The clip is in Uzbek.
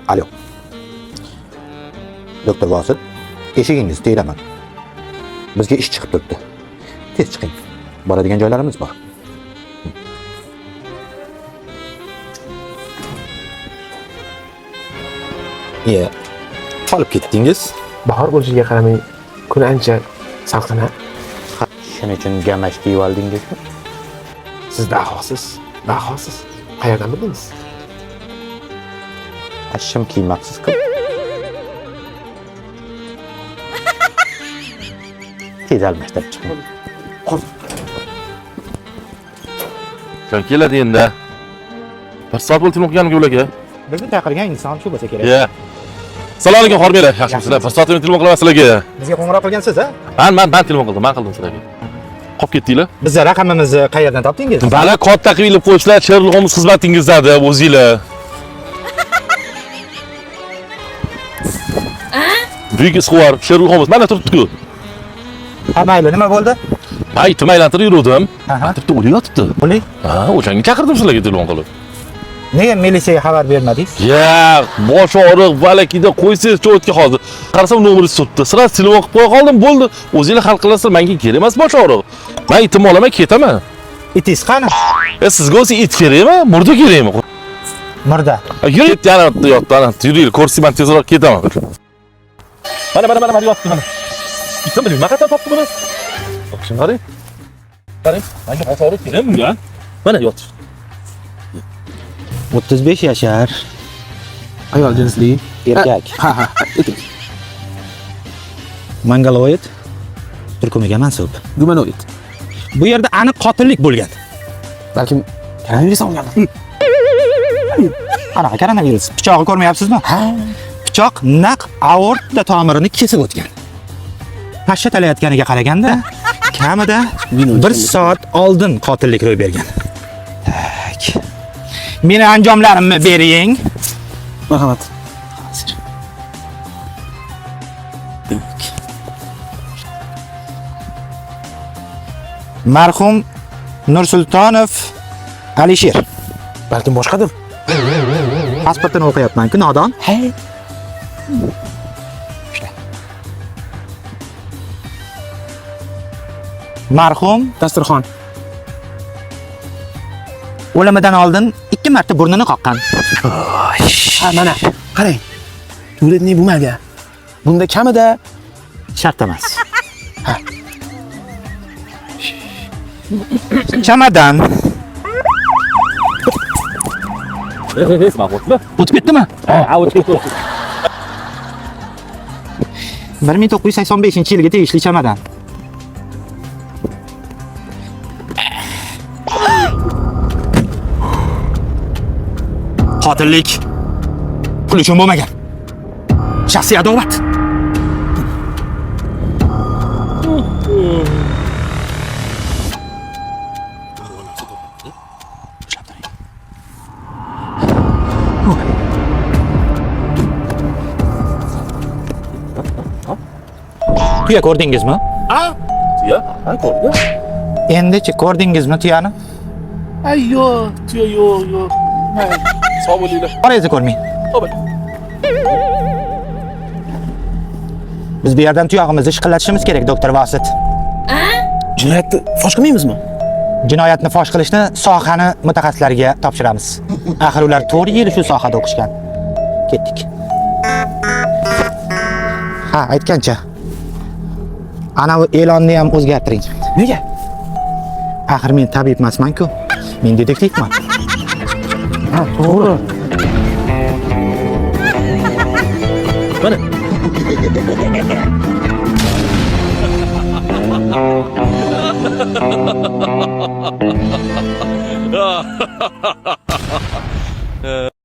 Alo. Doktor Vosit, eshigingizni teraman. Bizga ish chiqib turibdi. Tez chiqing. Boradigan joylarimiz bor. Qolib ketdingiz. Bahor bo'lishiga qaramay, kun ancha salqin-a. Shuning uchun gamash kiyib oldingizmi? Siz dahosiz. Qayerdan bildingiz? Shim kiymabsiz-ku. Tez almashtirib chiqing. Qachon keladi endi? Bir soat bo'ldi o'qiganim ularga. Bizni chaqirgan inson shu bo'lsa kerak. Ya. Salom alaykum, xormanglar. Yaxshimisizlar? Bir soatdan telefon qilaman sizlarga. Bizga qo'ng'iroq qilgansiz, a? Men telefon qildim, men qildim sizlarga. Qolib ketdinglar? Biz raqamimizni qayerdan topdingiz? Bana katta qilib ilib qo'yishlar, Sherlock Holmes xizmatingizda deb o'zinglar. Buyuk isqor, Sherlock Holmes mana turibdi-ku. Ha, mayli, nima bo'ldi? Hay, tumaylantirib yurdim. Aha. Turibdi, o'layotibdi. Bo'ling. Ha, o'shanga chaqirdim sizlarga telefon qilib. Nega militsiyaga xabar bermadingiz? Ya, bosh og'riq valakida qo'ysangiz cho'tga hozir. Qarasam nomeringiz turibdi. Sira telefon qilib qo'ya qoldim, bo'ldi. O'zinglar hal qilasizlar, menga kerak emas bosh og'riq. Men itim olaman, ketaman. Itingiz qani? Sizga o'zi it kerakmi? Murda kerakmi? Murda. Yur, yotdi, yuringlar, ko'rsiman tezroq ketaman. Mana yotdi mana. Itim bilan nima qatan topdi buni? O'qishim qarang. Qarang, menga bosh og'riq kerakmi bunga? Mana yotdi. 35 yashar. Ayol jinsli. Erkak. Ha. Mongoloid. Turkumiga mansub. Gumanoid. Bu yerda aniq qotillik bo'lgan. Balkim koronavirus olgan. Qanaqa koronavirus? Pichog'i ko'rmayapsizmi? Ha. Pichoq naq aorta tomirini kesib o'tgan. Pashshatalayotganiga qaraganda, kamida 1 soat oldin qotillik ro'y bergan. Tak. Meni anjomlarimni bering. Marhamat. Marhum Nursultonov Alisher. Balkim boshqadir. Pasportini o'qiyapman-ku, nodon. Ha. Marhum Dasturxon. o'limidan oldin 2 marta burnini qoqqan. Ha, mana. Qarang. Turetni bo'lmagan. Bunda kamida Shart emas. Chamadan. O'tib ketdimi? Ha, o'tib ketdi. 1985-yilga tegishli chamadan. Qotillik pul uchun bo'lmagan. Shaxsiy adovat. Tuya ko'rdingizmi? Tuya? Ha, ko'rdim. Endi-chi ko'rdingizmi tuyani? Ayyo, tuya yo'q. Sog' bo'linglar. Qo'lingizni ko'rmang. Xo'p. Biz bu yerdan tuyog'imizni ishqillatishimiz kerak, doktor Vosit. jinoyatni fosh qilmaymizmi? Jinoyatni fosh qilishni sohani mutaxassislariga topshiramiz. Axir ular 4 yil shu sohada o'qishgan. Ketdik. Ha, aytgancha. Ana bu e'lonni ham o'zgartiring. Nega? Axir men tabib emasman-ku. Men detektivman. Ha, to'g'ri. Mana.